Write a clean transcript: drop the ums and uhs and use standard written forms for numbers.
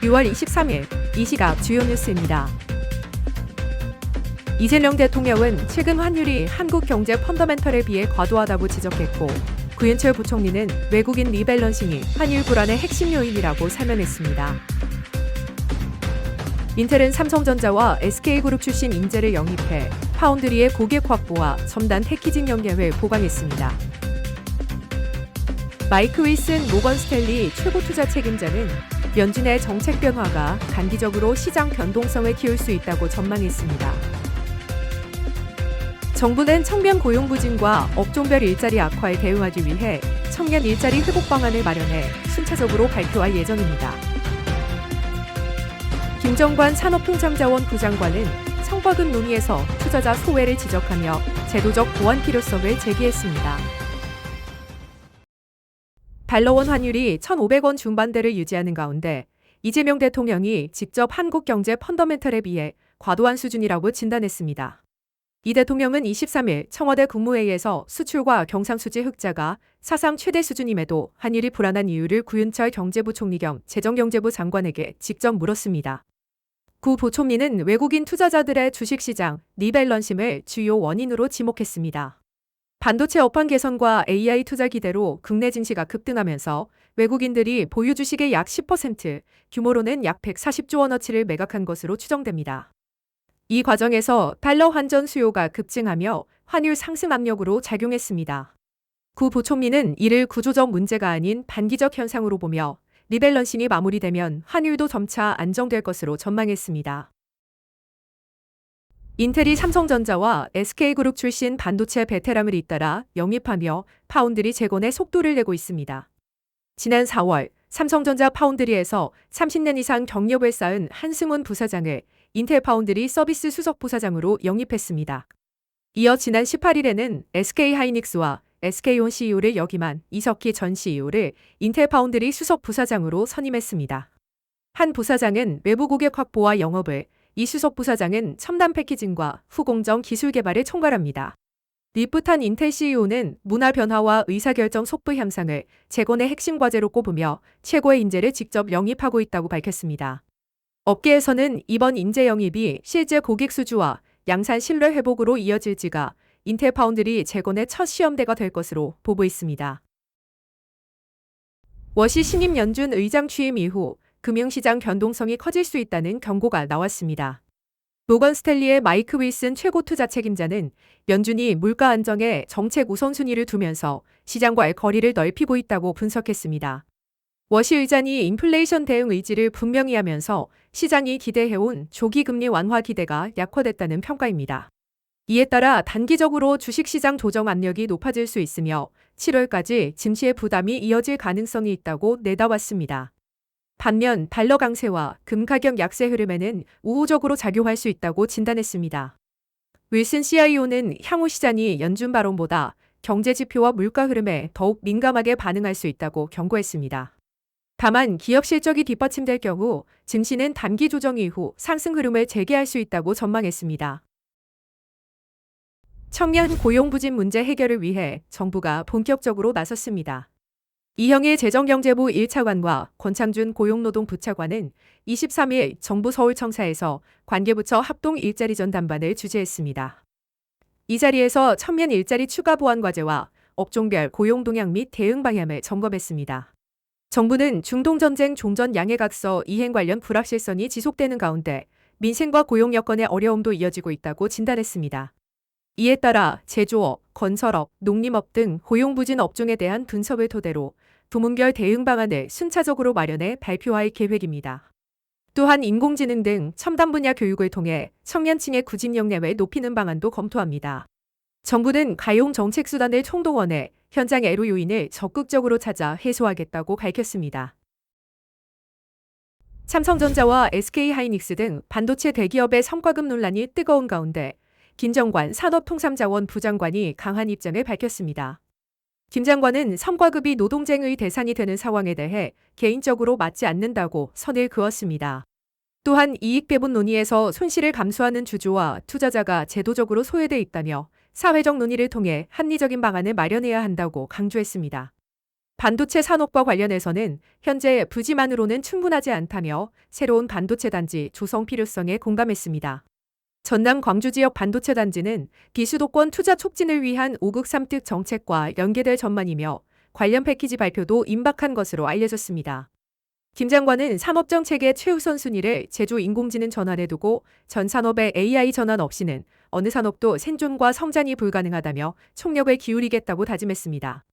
6월 23일 이 시각 주요 뉴스입니다. 이재명 대통령은 최근 환율이 한국 경제 펀더멘털에 비해 과도하다고 지적했고, 구윤철 부총리는 외국인 리밸런싱이 환율 불안의 핵심 요인이라고 설명했습니다. 인텔은 삼성전자와 SK그룹 출신 인재를 영입해 파운드리의 고객 확보와 첨단 패키징 연계를 보강했습니다. 마이크 윌슨 모건 스탠리 최고 투자 책임자는 연준의 정책 변화가 단기적으로 시장 변동성을 키울 수 있다고 전망했습니다. 정부는 청년 고용 부진과 업종별 일자리 악화에 대응하기 위해 청년 일자리 회복 방안을 마련해 순차적으로 발표할 예정입니다. 김정관 산업통상자원 부장관은 성과급 논의에서 투자자 소외를 지적하며 제도적 보완 필요성을 제기했습니다. 달러원 환율이 1,500원 중반대를 유지하는 가운데 이재명 대통령이 직접 한국 경제 펀더멘털에 비해 과도한 수준이라고 진단했습니다. 이 대통령은 23일 청와대 국무회의에서 수출과 경상수지 흑자가 사상 최대 수준임에도 환율이 불안한 이유를 구윤철 경제부총리 겸 재정경제부 장관에게 직접 물었습니다. 구 부총리는 외국인 투자자들의 주식시장 리밸런싱을 주요 원인으로 지목했습니다. 반도체 업황 개선과 AI 투자 기대로 국내 증시가 급등하면서 외국인들이 보유 주식의 약 10%, 규모로는 약 140조 원어치를 매각한 것으로 추정됩니다. 이 과정에서 달러 환전 수요가 급증하며 환율 상승 압력으로 작용했습니다. 구 부총리는 이를 구조적 문제가 아닌 단기적 현상으로 보며 리밸런싱이 마무리되면 환율도 점차 안정될 것으로 전망했습니다. 인텔이 삼성전자와 SK그룹 출신 반도체 베테랑을 잇따라 영입하며 파운드리 재건에 속도를 내고 있습니다. 지난 4월 삼성전자 파운드리에서 30년 이상 경력을 쌓은 한승훈 부사장을 인텔 파운드리 서비스 수석 부사장으로 영입했습니다. 이어 지난 18일에는 SK하이닉스와 SK온 CEO를 역임한 이석희 전 CEO를 인텔 파운드리 수석 부사장으로 선임했습니다. 한 부사장은 외부 고객 확보와 영업을, 이 수석 부사장은 첨단 패키징과 후공정 기술 개발을 총괄합니다. 리프탄 인텔 CEO는 문화 변화와 의사결정 속도 향상을 재건의 핵심 과제로 꼽으며 최고의 인재를 직접 영입하고 있다고 밝혔습니다. 업계에서는 이번 인재 영입이 실제 고객 수주와 양산 신뢰 회복으로 이어질지가 인텔 파운드리 재건의 첫 시험대가 될 것으로 보고 있습니다. 워시 신임 연준 의장 취임 이후 금융시장 변동성이 커질 수 있다는 경고가 나왔습니다. 모건 스탠리의 마이크 윌슨 최고 투자 책임자는 연준이 물가 안정에 정책 우선순위를 두면서 시장과의 거리를 넓히고 있다고 분석했습니다. 워시 의장이 인플레이션 대응 의지를 분명히 하면서 시장이 기대해온 조기 금리 완화 기대가 약화됐다는 평가입니다. 이에 따라 단기적으로 주식시장 조정 압력이 높아질 수 있으며 7월까지 증시의 부담이 이어질 가능성이 있다고 내다봤습니다. 반면 달러 강세와 금 가격 약세 흐름에는 우호적으로 작용할 수 있다고 진단했습니다. 윌슨 CIO는 향후 시장이 연준 발언보다 경제 지표와 물가 흐름에 더욱 민감하게 반응할 수 있다고 경고했습니다. 다만 기업 실적이 뒷받침될 경우 증시는 단기 조정 이후 상승 흐름을 재개할 수 있다고 전망했습니다. 청년 고용 부진 문제 해결을 위해 정부가 본격적으로 나섰습니다. 이형일 재정경제부 1차관과 권창준 고용노동부차관은 23일 정부 서울청사에서 관계부처 합동 일자리 전담반을 주재했습니다. 이 자리에서 청년 일자리 추가 보완 과제와 업종별 고용 동향 및 대응 방향을 점검했습니다. 정부는 중동전쟁 종전 양해각서 이행 관련 불확실성이 지속되는 가운데 민생과 고용 여건의 어려움도 이어지고 있다고 진단했습니다. 이에 따라 제조업, 건설업, 농림업 등 고용 부진 업종에 대한 분석을 토대로 부문별 대응 방안을 순차적으로 마련해 발표할 계획입니다. 또한 인공지능 등 첨단 분야 교육을 통해 청년층의 구직 역량을 높이는 방안도 검토합니다. 정부는 가용 정책 수단을 총동원해 현장 애로 요인을 적극적으로 찾아 해소하겠다고 밝혔습니다. 삼성전자와 SK하이닉스 등 반도체 대기업의 성과급 논란이 뜨거운 가운데 김정관 산업통상자원 부장관이 강한 입장을 밝혔습니다. 김 장관은 성과급이 노동쟁의 대상이 되는 상황에 대해 개인적으로 맞지 않는다고 선을 그었습니다. 또한 이익 배분 논의에서 손실을 감수하는 주주와 투자자가 제도적으로 소외돼 있다며 사회적 논의를 통해 합리적인 방안을 마련해야 한다고 강조했습니다. 반도체 산업과 관련해서는 현재 부지만으로는 충분하지 않다며 새로운 반도체 단지 조성 필요성에 공감했습니다. 전남 광주 지역 반도체 단지는 비수도권 투자 촉진을 위한 5국 3특 정책과 연계될 전망이며 관련 패키지 발표도 임박한 것으로 알려졌습니다. 김 장관은 산업정책의 최우선 순위를 제조 인공지능 전환에 두고 전 산업의 AI 전환 없이는 어느 산업도 생존과 성장이 불가능하다며 총력을 기울이겠다고 다짐했습니다.